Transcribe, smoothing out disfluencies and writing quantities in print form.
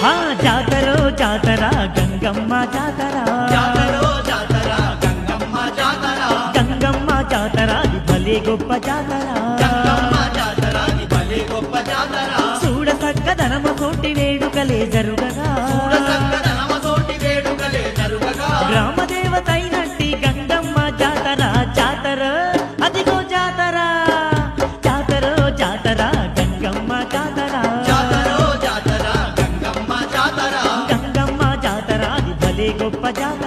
ఆ జాతరో జాతర గంగమ్మ జాతర జాతరో జాతర గంగమ్మ జాతర గంగమ్మ జాతర అది భలే గొప్ప జాతర గంగమ్మ జాతర అది భలే గొప్ప జాతర చూడ చక్కదనమ తోటి వేడుకలే జరుగగా చక్కదనమతోటి వేడుకలే జరుగగా గ్రామ దేవతైనట్టి గంగమ్మ జాతర జాతర అదిగో జాతర జాతరో జాతర గంగమ్మ జాతర జాతరో జాతర గంగమ్మ జాతర గంగమ్మ జాతర అది భలే గొప్ప జాతర